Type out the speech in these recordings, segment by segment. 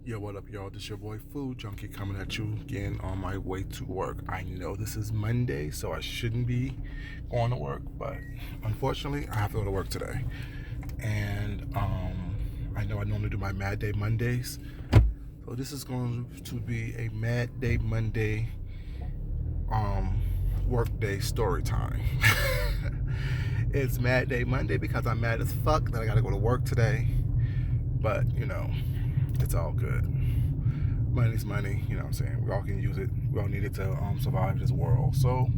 Yo, what up, y'all? This your boy Food Junkie coming at you again on my way to work. I know this is Monday, so I shouldn't be going to work, but unfortunately, I have to go to work today. And I know I normally do my Mad Day Mondays, so this is going to be a Mad Day Monday work day story time. It's Mad Day Monday because I'm mad as fuck that I gotta go to work today, but it's all good. Money's money, you know what I'm saying? We all can use it. We all need it to survive this world. So,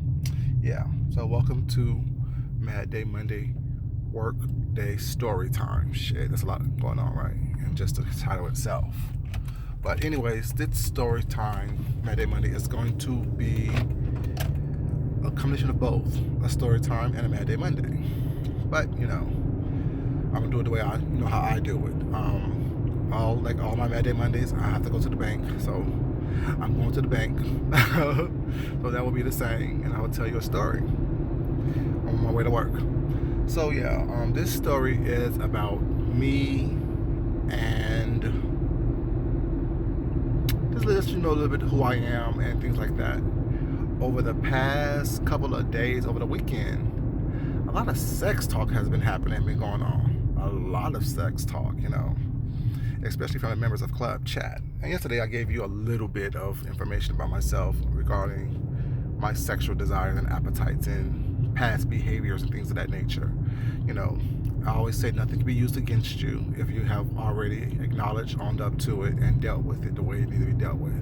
yeah. So, welcome to Mad Day Monday Work Day Story Time. Shit, there's a lot going on, right? And just the title itself. But, anyways, this story time, Mad Day Monday, is going to be a combination of both a story time and a Mad Day Monday. But, I'm going to do it the way how I do it. All my Mad Day Mondays, I have to go to the bank, so I'm going to the bank. So that will be the same, and I will tell you a story on my way to work. So yeah, this story is about me, and just let you know a little bit who I am and things like that. Over the past couple of days, over the weekend, a lot of sex talk has been happening, been going on. A lot of sex talk, especially from the members of Club Chat. And yesterday I gave you a little bit of information about myself regarding my sexual desires and appetites and past behaviors and things of that nature. I always say nothing can be used against you if you have already acknowledged, owned up to it, and dealt with it the way it needs to be dealt with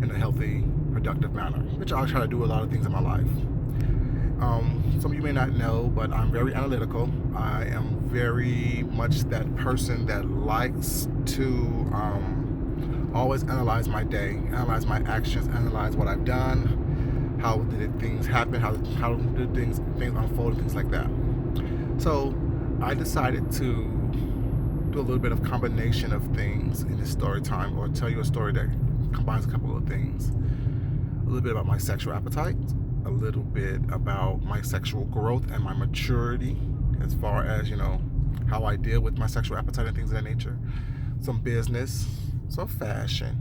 in a healthy, productive manner, which I try to do a lot of things in my life. Some of you may not know, but I'm very analytical. I am very much that person that likes to always analyze my day, analyze my actions, analyze what I've done, how did things happen, how did things unfold, and things like that. So I decided to do a little bit of combination of things in this story time, or tell you a story that combines a couple of things. A little bit about my sexual appetite, a little bit about my sexual growth and my maturity as far as, how I deal with my sexual appetite and things of that nature. Some business, some fashion.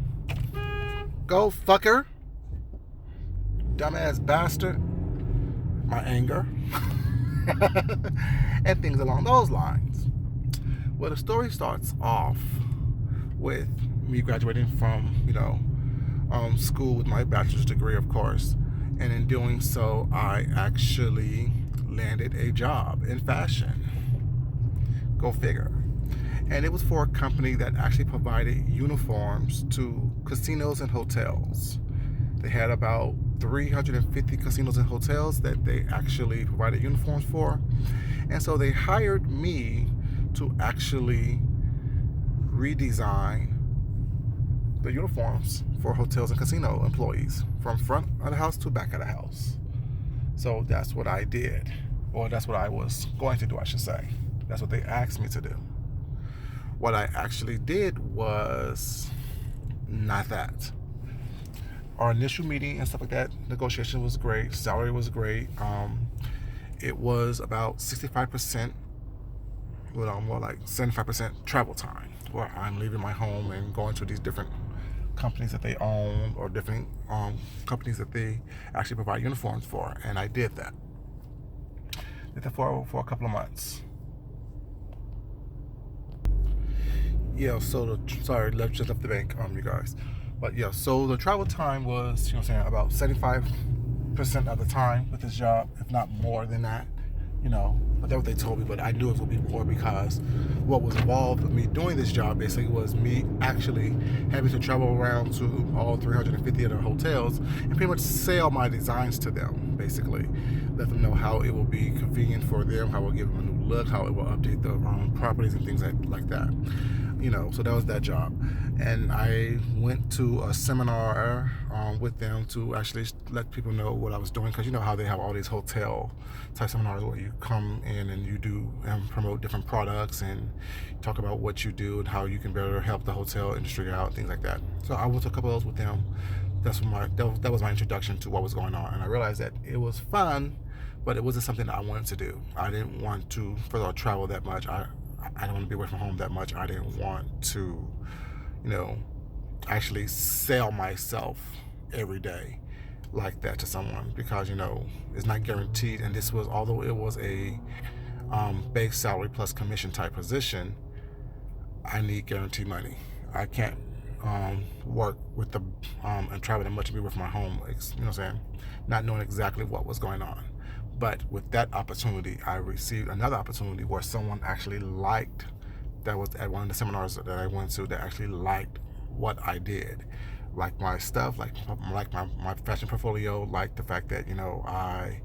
Go fucker. Dumbass bastard. My anger. And things along those lines. Well, the story starts off with me graduating from, school with my bachelor's degree, of course. And in doing so, I actually landed a job in fashion. Go figure. And it was for a company that actually provided uniforms to casinos and hotels. They had about 350 casinos and hotels that they actually provided uniforms for. And so they hired me to actually redesign the uniforms for hotels and casino employees from front of the house to back of the house. So that's what I did, or that's what I was going to do, I should say. That's what they asked me to do. What I actually did was not that. Our initial meeting and stuff like that, negotiation was great, salary was great. It was about 65%, well, more like 75% travel time, where I'm leaving my home and going to these different companies that they own, or different companies that they actually provide uniforms for, and I did that. Did that for a couple of months. Yeah, so just left the bank, you guys. But yeah, so the travel time was, about 75% of the time with this job, if not more than that. But that's what they told me, but I knew it would be more because what was involved with me doing this job basically was me actually having to travel around to all 350 of their hotels and pretty much sell my designs to them, basically. Let them know how it will be convenient for them, how it will give them a new look, how it will update the properties and things like that. So that was that job. And I went to a seminar with them to actually let people know what I was doing, because how they have all these hotel type seminars where you come in and you do and promote different products and talk about what you do and how you can better help the hotel industry out, things like that. So I went to a couple of those with them. That was my introduction to what was going on, and I realized that it was fun, but it wasn't something that I wanted to do. I didn't want to further travel that much. I don't want to be away from home that much. I didn't want to, you know, actually sell myself every day like that to someone, because it's not guaranteed. And this was, although it was a base salary plus commission type position, I need guaranteed money. I can't work with the and travel that much to be with my home, you know what I'm saying, not knowing exactly what was going on. But with that opportunity, I received another opportunity where someone actually liked, that was at one of the seminars that I went to, that actually liked what I did, like my stuff, like my fashion portfolio, like the fact that I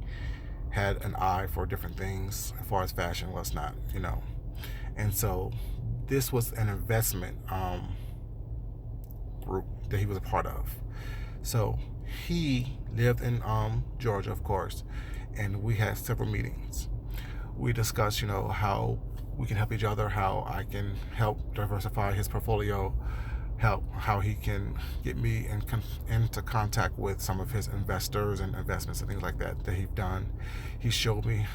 had an eye for different things as far as fashion was not, and so this was an investment group that he was a part of. So he lived in Georgia, of course, and we had several meetings. We discussed, how we can help each other, how I can help diversify his portfolio, how he can get me into contact with some of his investors and investments and things like that he's done. He showed me.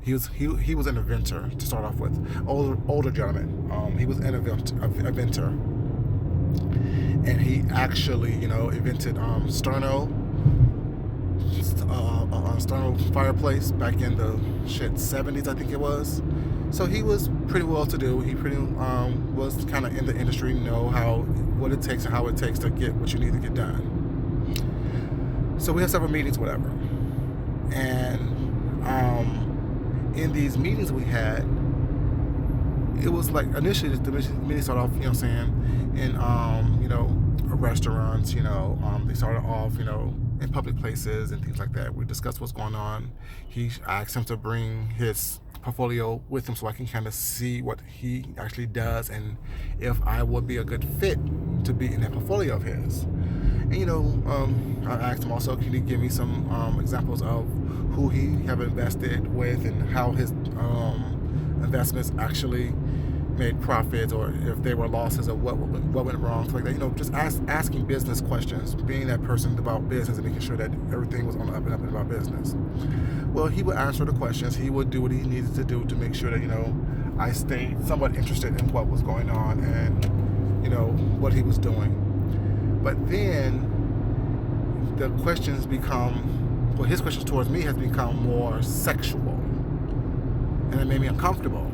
He was an inventor to start off with, older gentleman. He was an inventor, and he actually invented Sterno fireplace back in the 70s, I think it was. So he was pretty well to do. He pretty was kind of in the industry, know what it takes and how it takes to get what you need to get done. So we had several meetings, whatever. And in these meetings we had, it was like initially the meeting started off, in restaurants. They started off, in public places and things like that. We discussed what's going on. I asked him to bring his portfolio with him so I can kind of see what he actually does and if I would be a good fit to be in that portfolio of his. And I asked him also, can you give me some examples of who he have invested with and how his investments actually made profits, or if they were losses, or what went wrong, stuff like that. Just asking business questions, being that person about business and making sure that everything was on the up and up about business. Well, he would answer the questions. He would do what he needed to do to make sure that I stayed somewhat interested in what was going on and what he was doing. But then the questions his questions towards me has become more sexual, and it made me uncomfortable.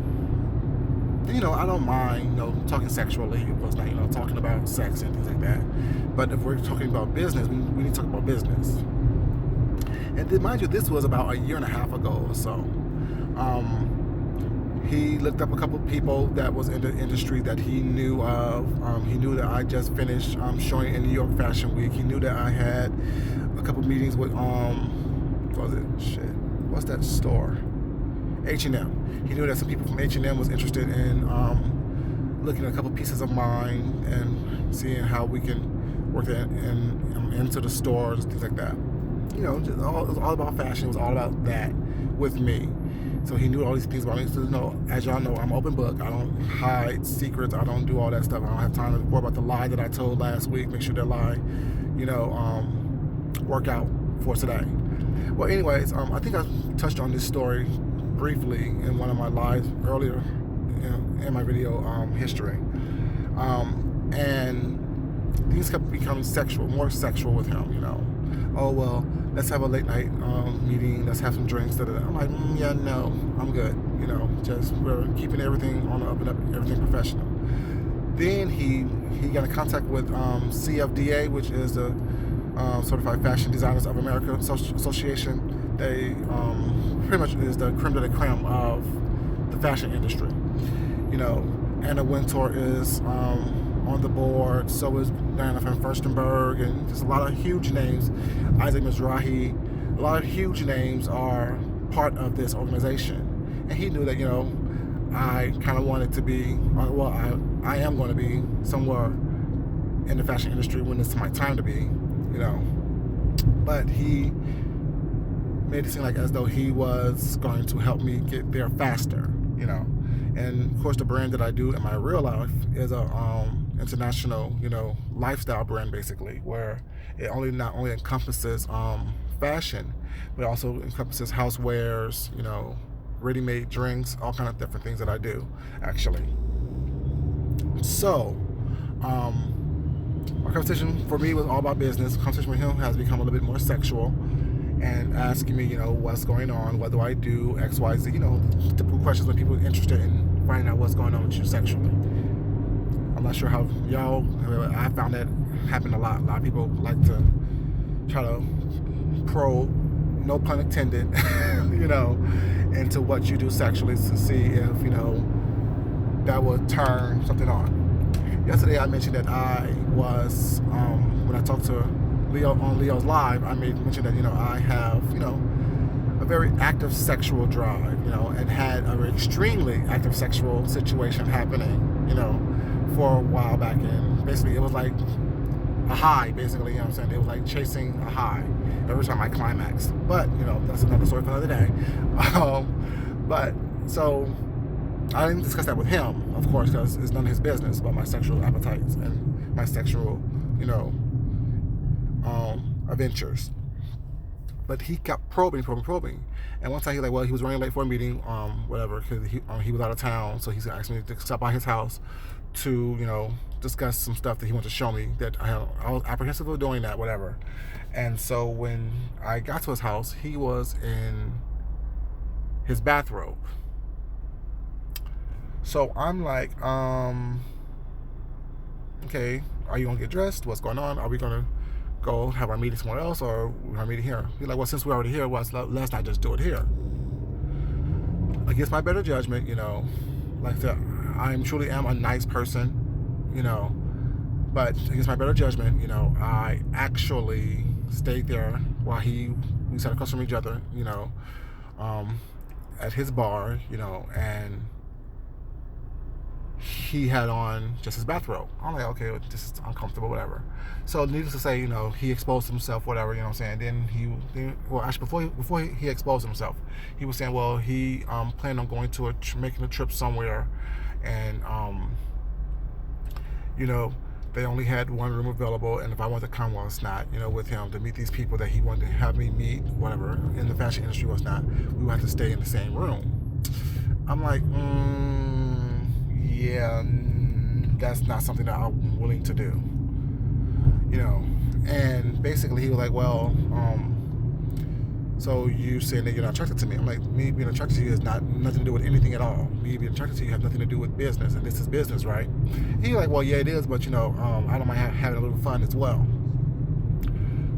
I don't mind, talking sexually, of course, not, talking about sex and things like that. But if we're talking about business, we need to talk about business. And then, mind you, this was about a year and a half ago or so. He looked up a couple of people that was in the industry that he knew of. He knew that I just finished showing in New York Fashion Week. He knew that I had a couple meetings with, what's that store? H&M. He knew that some people from H&M was interested in looking at a couple pieces of mine and seeing how we can work that into the stores, things like that. It was all about fashion. It was all about that with me. So he knew all these things about me. So, as y'all know, I'm open book. I don't hide secrets. I don't do all that stuff. I don't have time to worry about the lie that I told last week. Make sure that lie, work out for today. Well, anyways, I think I touched on this story briefly in one of my lives earlier in my video history. And things kept becoming more sexual with him, Oh, well, let's have a late night meeting, let's have some drinks. I'm like, yeah, no, I'm good. Just we're keeping everything on the up and up, everything professional. Then he got in contact with CFDA, which is the Certified Fashion Designers of America Association. They pretty much is the creme de la creme of the fashion industry. Anna Wintour is on the board, so is Diana van Furstenberg, and just a lot of huge names. Isaac Mizrahi, a lot of huge names are part of this organization. And he knew that, I kind of wanted to be, I am going to be somewhere in the fashion industry when it's my time to be, But he made it seem like as though he was going to help me get there faster, And of course, the brand that I do in my real life is a international, lifestyle brand, basically, where it not only encompasses fashion, but also encompasses housewares, ready-made drinks, all kind of different things that I do, actually. So, Our conversation for me was all about business. Conversation with him has become a little bit more sexual, and asking me, what's going on, what do I do, X, Y, Z, typical questions when people are interested in finding out what's going on with you sexually. I'm not sure how I found that happen a lot. A lot of people like to try to probe, no pun intended, into what you do sexually to see if, that will turn something on. Yesterday I mentioned that I was, when I talked to Leo on Leo's Live, I mentioned that, I have, a very active sexual drive, and had a very extremely active sexual situation happening, for a while back. And basically it was like a high, basically, it was like chasing a high every time I climaxed. But, that's another story for another day. But, so, I didn't discuss that with him, of course, because it's none of his business about my sexual appetites and my sexual, adventures. But he kept probing. And one time he was running late for a meeting, whatever, because he was out of town, so he's asked me to stop by his house to, discuss some stuff that he wanted to show me that I was apprehensive of doing that, whatever. And so when I got to his house, he was in his bathrobe. So I'm like, okay, are you gonna get dressed? What's going on? Are we gonna go have our meeting somewhere else, or we're gonna meet here? He's like, well, since we're already here, let's not just do it here. Against my better judgment, like I said, I truly am a nice person, but against my better judgment, I actually stayed there while we sat across from each other, at his bar, and he had on just his bathrobe. I'm like, okay, this is uncomfortable, whatever. So needless to say, he exposed himself, whatever, Then before he exposed himself, he was saying, well, he planned on going to making a trip somewhere, and they only had one room available, and if I wanted to come with him to meet these people that he wanted to have me meet, whatever, in the fashion industry we would have to stay in the same room. I'm like, yeah, that's not something that I'm willing to do, and basically he was like, well, so you saying that you're not attracted to me? I'm like, me being attracted to you has nothing to do with anything at all. Me being attracted to you has nothing to do with business, and this is business, right? And he's like, well, yeah, it is, but I don't mind having a little fun as well.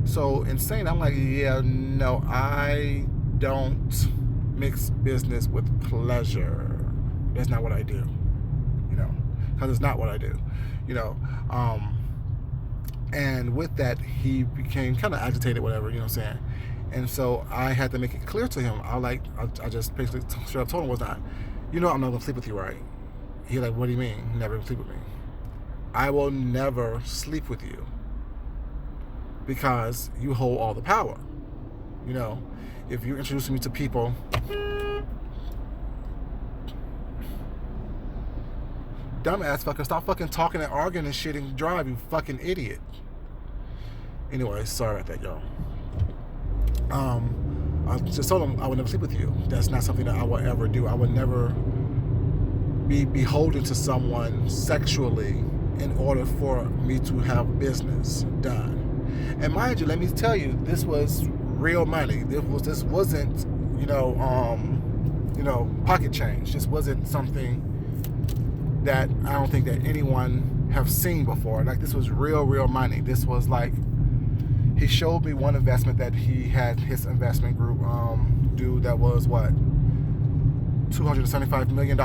So in saying, I'm like, yeah, no, I don't mix business with pleasure. That's not what I do, because it's not what I do, and with that, he became kind of agitated, whatever, And so I had to make it clear to him. I just basically straight up told him, I'm not going to sleep with you, right? He like, what do you mean? Never sleep with me? I will never sleep with you because you hold all the power. If you're introducing me to people, dumbass fucker, stop fucking talking and arguing and shit and drive, you fucking idiot. Anyway, sorry about that, y'all. I just told him I would never sleep with you. That's not something that I would ever do. I would never be beholden to someone sexually in order for me to have business done. And mind you, let me tell you, this was real money. This wasn't, pocket change. This wasn't something that I don't think that anyone have seen before. Like, this was real money. This was like, he showed me one investment that he had his investment group do that was $275 million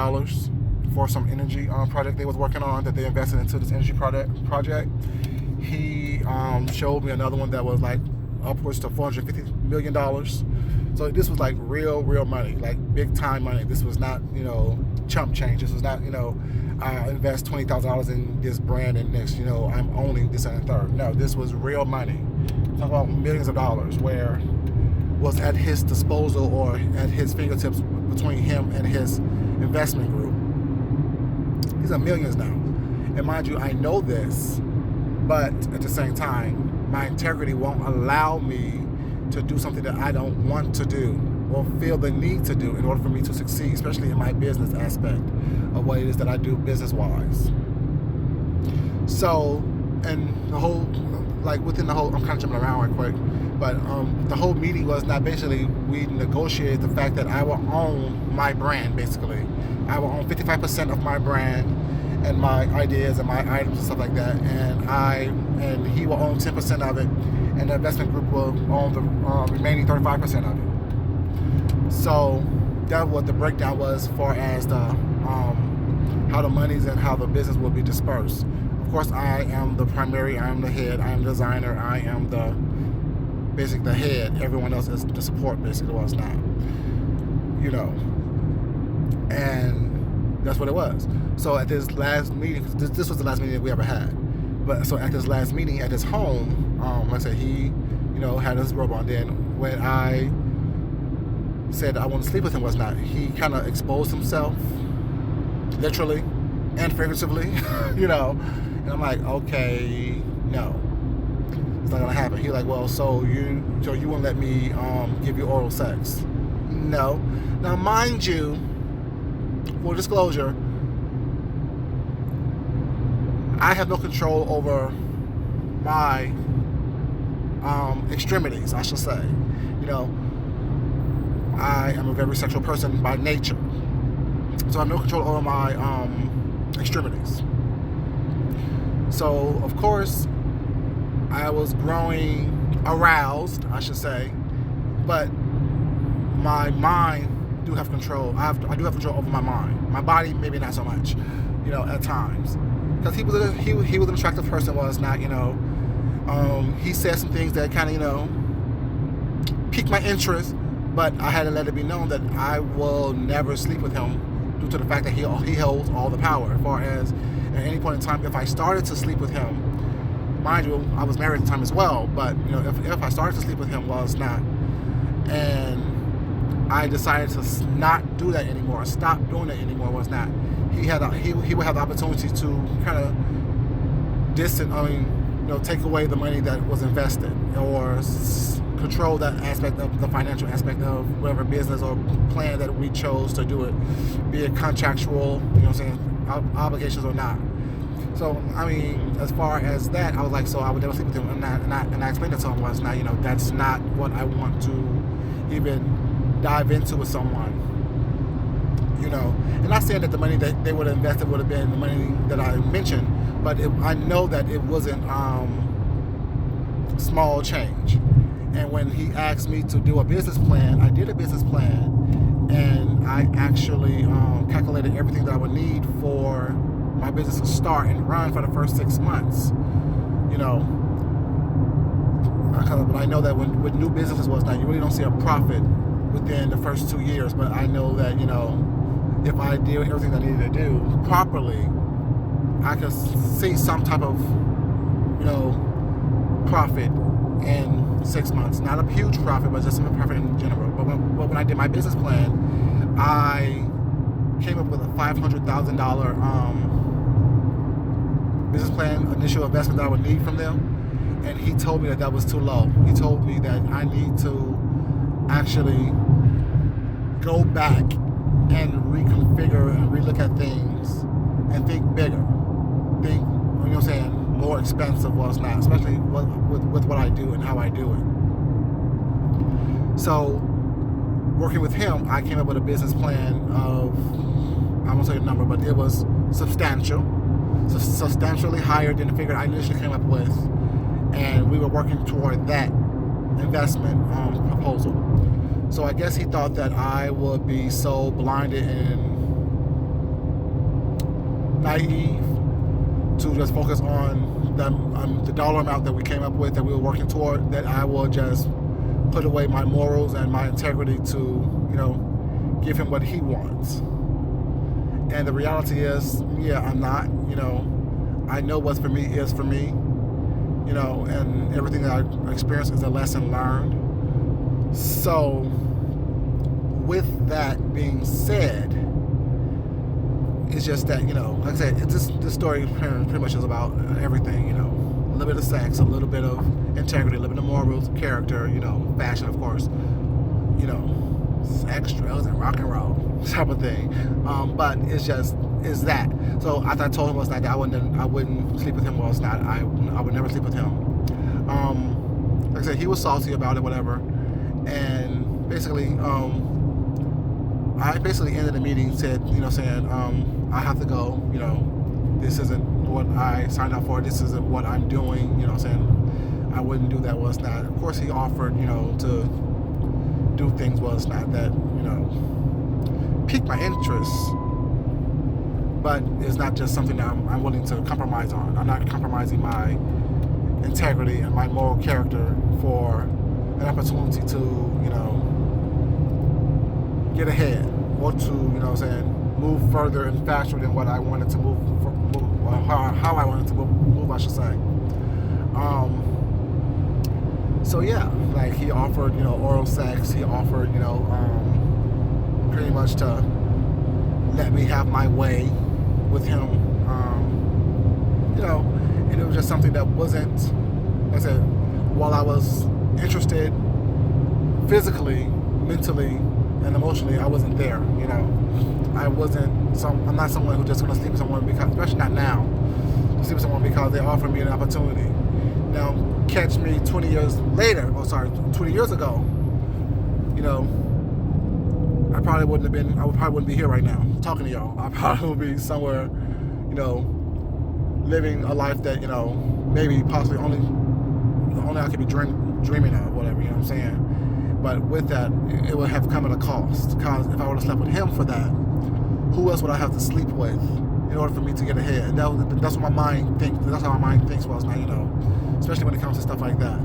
for some energy project they was working on, that they invested into this energy project. He showed me another one that was like upwards to $450 million. So this was like real money, like big time money. This was not, chump change. This was not, I invest $20,000 in this brand and next, I'm owning this and the third. No, this was real money. Talk about millions of dollars, where was at his disposal or at his fingertips between him and his investment group. These are millions now. And mind you, I know this, but at the same time, my integrity won't allow me to do something that I don't want to do or feel the need to do in order for me to succeed, especially in my business aspect of what it is that I do business-wise. So, and the whole, like within the whole, I'm kind of jumping around right quick, but the whole meeting was not basically, we negotiated the fact that I will own my brand, basically. I will own 55% of my brand and my ideas and my items and stuff like that, and he will own 10% of it, and the investment group will own the remaining 35% of it. So that's what the breakdown was as far as the how the monies and how the business will be dispersed. Of course, I am the primary, I am the head, I am the designer, I am the head. Everyone else is the support, basically, was not. And that's what it was. So at this last meeting, this was the last meeting that we ever had. But so at this last meeting at his home, like I said, he, had his robe on. Then when I said I want to sleep with him, was not. He kind of exposed himself, literally and figuratively, And I'm like, okay, no, it's not gonna happen. He's like, well, so you won't let me give you oral sex? No. Now, mind you, full disclosure, I have no control over my extremities, I should say. I am a very sexual person by nature, so I have no control over my extremities. So, of course, I was growing aroused, I should say, but my mind do have control. I do have control over my mind. My body, maybe not so much, at times. Because he was an attractive person, was not, he said some things that kind of, piqued my interest, but I had to let it be known that I will never sleep with him due to the fact that he holds all the power. As far as at any point in time, if I started to sleep with him, mind you, I was married at the time as well, but if I started to sleep with him, was not, and I decided to not do that anymore, stop doing that anymore, was not. He would have the opportunity to kind of take away the money that was invested, or control that aspect of the financial aspect of whatever business or plan that we chose to do it, be it contractual, obligations or not. So, as far as that, I was like, so I would never sleep with him, and I explained that to him, was not, that's not what I want to even dive into with someone, and not saying that the money that they would have invested would have been the money that I mentioned, but I know that it wasn't small change. And when he asked me to do a business plan, I did a business plan, and I actually calculated everything that I would need for my business to start and run for the first 6 months. But I know that with new businesses, you really don't see a profit within the first 2 years. But I know that if I did everything I needed to do properly, I could see some type of profit in 6 months. Not a huge profit, but just some profit in general. But when I did my business plan, I came up with a $500,000 business plan, initial investment that I would need from them, and he told me that was too low. He told me that I need to actually go back and reconfigure and relook at things and think bigger, think, more expensive, was not, especially with what I do and how I do it. So, working with him, I came up with a business plan of, I won't say the number, but it was substantially higher than the figure I initially came up with, and we were working toward that investment proposal. So I guess he thought that I would be so blinded and naive to just focus on the dollar amount that we came up with, that we were working toward, that I will just put away my morals and my integrity to, give him what he wants. And the reality is, I'm not, I know what's for me is for me, and everything that I experienced is a lesson learned. So, with that being said, it's just that, like I said, this story pretty much is about everything, a little bit of sex, a little bit of integrity, a little bit of morals, character, fashion, of course, sex, drugs, and rock and roll type of thing. But it's just, is that. So after I told him last night that I wouldn't sleep with him last night, I would never sleep with him. Like I said, he was salty about it, whatever, and basically, I basically ended the meeting, said, saying, I have to go, this isn't what I signed up for, this isn't what I'm doing, saying I wouldn't do that, well, it's not. Of course, he offered, to do things, well, it's not that, piqued my interest, but it's not just something that I'm willing to compromise on. I'm not compromising my integrity and my moral character for an opportunity to, get ahead, or to, move further and faster than what I wanted to move how I wanted to move, I should say. So yeah, like he offered, oral sex. He offered, pretty much to let me have my way with him. And it was just something that wasn't, like I said, while I was interested physically, mentally, and emotionally, I wasn't there. I'm not someone who's just going to sleep with someone because, especially not now, to sleep with someone because they offer me an opportunity. Now, catch me 20 years later, 20 years ago, I probably wouldn't be here right now talking to y'all. I probably would be somewhere, living a life that, maybe possibly only I could be dreaming of, whatever, what I'm saying. But with that, it would have come at a cost. Because if I would have slept with him for that, who else would I have to sleep with in order for me to get ahead? And that's what my mind thinks. That's how my mind thinks. Well, it's not, especially when it comes to stuff like that,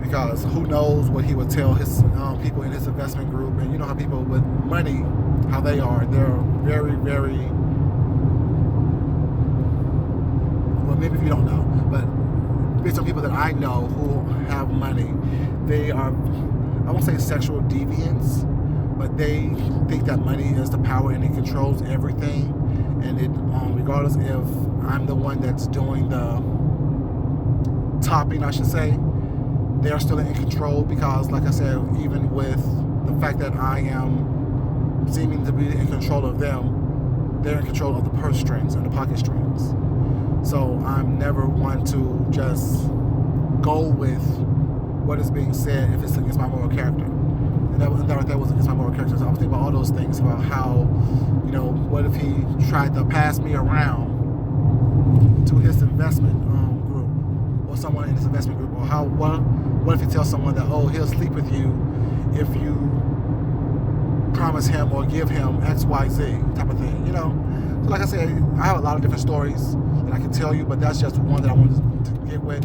because who knows what he would tell his people in his investment group. And you know how people with money, how they are. They're very, very, well, maybe if you don't know, but based on people that I know who have money, they are, I won't say sexual deviants, but they think that money is the power and it controls everything. And it, regardless if I'm the one that's doing the topping, I should say, they're still in control, because, like I said, even with the fact that I am seeming to be in control of them, they're in control of the purse strings and the pocket strings. So I'm never one to just go with what is being said if it's against my moral character. And that was against my moral character. So I was thinking about all those things, about how, what if he tried to pass me around to his investment group, or someone in his investment group, or what if he tells someone that, he'll sleep with you if you promise him or give him X, Y, Z type of thing, So like I said, I have a lot of different stories that I can tell you, but that's just one that I wanted to get with,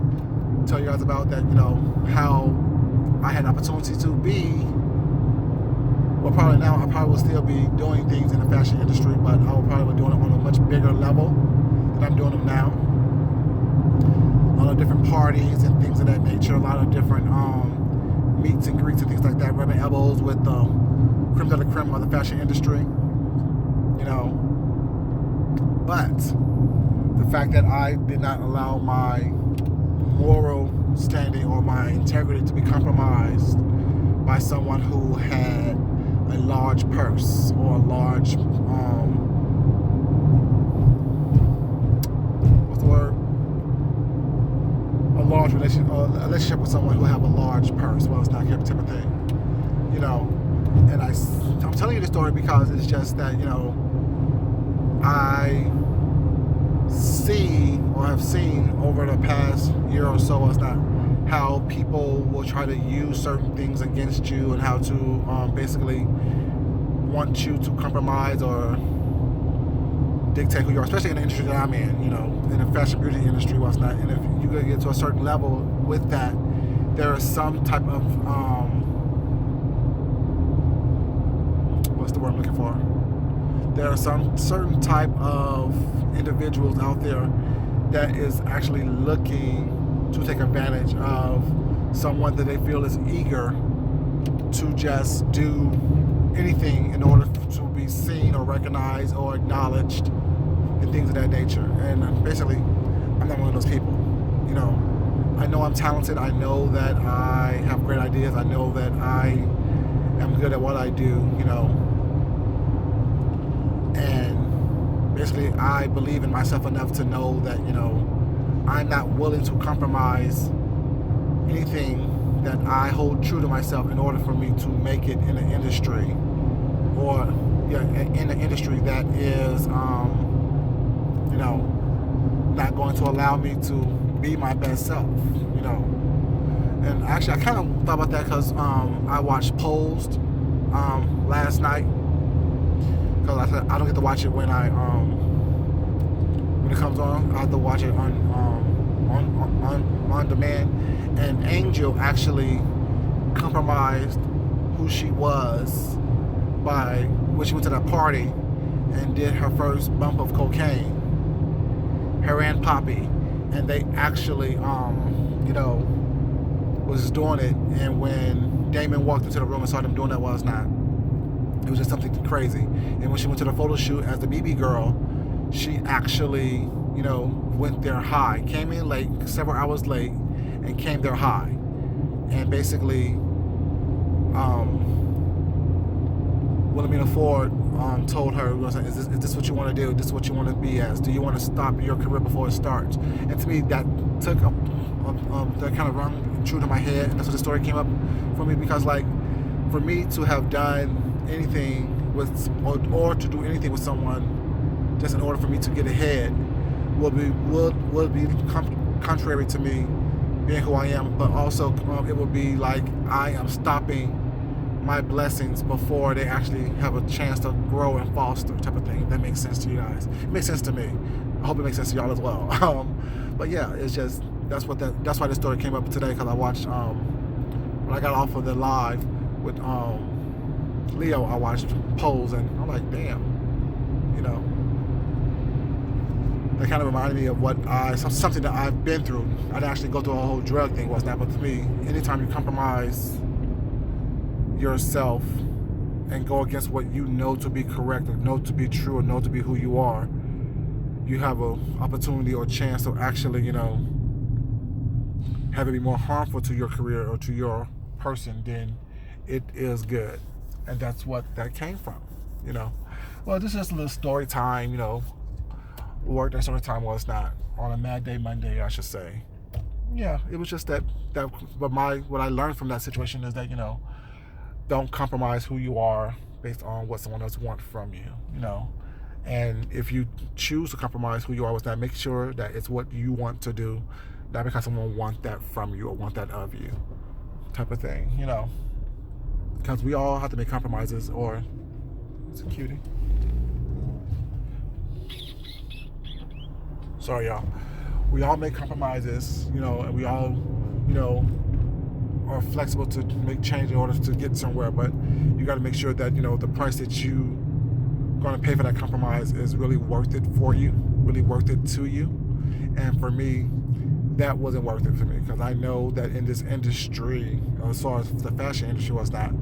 tell you guys about, that, how I had an opportunity to be, well, probably now I probably will still be doing things in the fashion industry, but I will probably be doing it on a much bigger level than I'm doing them now. A lot of different parties and things of that nature, a lot of different meets and greets and things like that, rubbing elbows with the creme de la creme of the fashion industry, But the fact that I did not allow my moral standing or my integrity to be compromised by someone who had a large purse or a large, a large relationship with someone who have a large purse. Well, it's not type of thing, And I'm telling you this story because it's just that, I see or have seen over the past year or so, it's not how people will try to use certain things against you, and how to basically want you to compromise or dictate who you are, especially in the industry that I'm in, in the fashion beauty industry, what's not. And if you get to a certain level with that, there is some type of what's the word I'm looking for? There are some certain type of individuals out there that is actually looking to take advantage of someone that they feel is eager to just do anything in order to be seen or recognized or acknowledged and things of that nature. And basically, I'm not one of those people. I know I'm talented. I know that I have great ideas. I know that I am good at what I do, And basically, I believe in myself enough to know that, I'm not willing to compromise anything that I hold true to myself in order for me to make it in the industry, or yeah, in an industry that is, not going to allow me to be my best self, And actually, I kind of thought about that because I watched Posed last night, because I don't get to watch it when it comes on. I have to watch it on demand. And Angel actually compromised who she was by when she went to that party and did her first bump of cocaine. Her and Poppy, and they actually was doing it. And when Damon walked into the room and saw them doing that, was not. It was just something crazy. And when she went to the photo shoot as the BB girl, she actually, went there high. Came in late, several hours late, and came there high. And basically, Wilhelmina Ford told her, is this what you want to do? Is this what you want to be as? Do you want to stop your career before it starts? And to me, that took that kind of rung true to my head, and that's what the story came up for me, because for me to have done anything with, or to do anything with someone just in order for me to get ahead would be contrary to me being who I am, but also it would be like I am stopping my blessings before they actually have a chance to grow and foster, type of thing. If that makes sense to you guys. It makes sense to me. I hope it makes sense to y'all as well. But yeah, it's just that's why this story came up today, because I watched when I got off of the live with Leo, I watched Pose, and I'm like, damn, that kind of reminded me of something that I've been through. I didn't actually go through a whole drug thing, was not, but to me, anytime you compromise yourself and go against what you know to be correct, or know to be true, or know to be who you are, you have an opportunity or chance to actually, have it be more harmful to your career or to your person than it is good. And that's what that came from, Well, this is just a little story time, Work that story time was not on a Mad Day Monday, I should say. Yeah, it was just that but what I learned from that situation is that, don't compromise who you are based on what someone else wants from you, And if you choose to compromise who you are with that, make sure that it's what you want to do, not because someone wants that from you or want that of you, type of thing, Because we all have to make compromises, or it's a cutie. Sorry, y'all. We all make compromises, and we all, are flexible to make change in order to get somewhere. But you got to make sure that, the price that you going to pay for that compromise is really worth it for you, really worth it to you. And for me, that wasn't worth it for me, because I know that in this industry, as far as the fashion industry was not,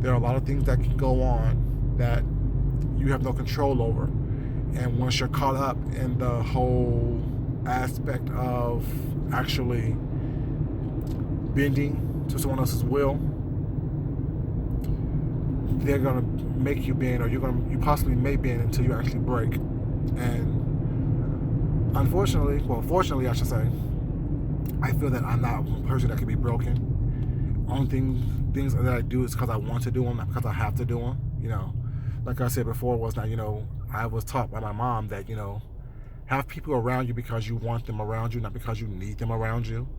there are a lot of things that can go on that you have no control over. And once you're caught up in the whole aspect of actually bending to someone else's will, they're gonna make you bend, or you possibly may bend until you actually break. And fortunately, I should say, I feel that I'm not a person that can be broken. Only things that I do is because I want to do them, not because I have to do them. Like I said before, was that I was taught by my mom that have people around you because you want them around you, not because you need them around you.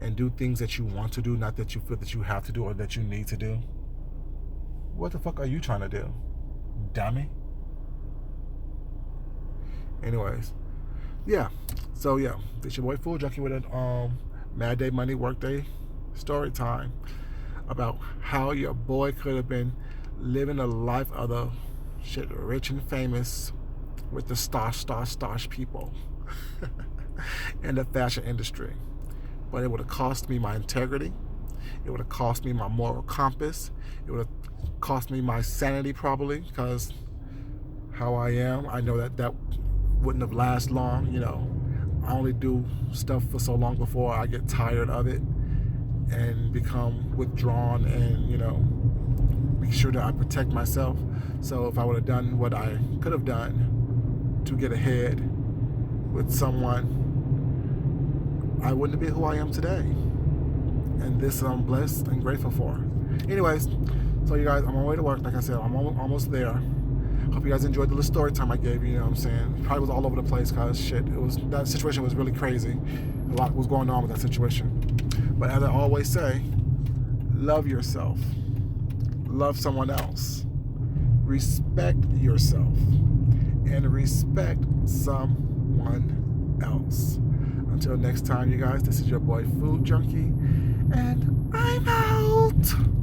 And do things that you want to do, not that you feel that you have to do or that you need to do. What the fuck are you trying to do, dummy? Anyways, yeah. So yeah, it's your boy Fool Junkie with a Mad Day Monday Workday story time about how your boy could have been living a life of the shit rich and famous with the stash people in the fashion industry. But it would have cost me my integrity. It would have cost me my moral compass. It would have cost me my sanity, probably, because how I am, I know that wouldn't have lasted long. I only do stuff for so long before I get tired of it and become withdrawn and make sure that I protect myself. So if I would have done what I could have done to get ahead with someone, I wouldn't be who I am today. And this I'm blessed and grateful for. Anyways, so you guys, I'm on my way to work. Like I said, I'm almost there. Hope you guys enjoyed the little story time I gave you. You know what I'm saying? Probably was all over the place because shit, that situation was really crazy. A lot was going on with that situation. But as I always say, love yourself. Love someone else. Respect yourself. And respect someone else. Until next time, you guys, this is your boy Food Junkie, and I'm out.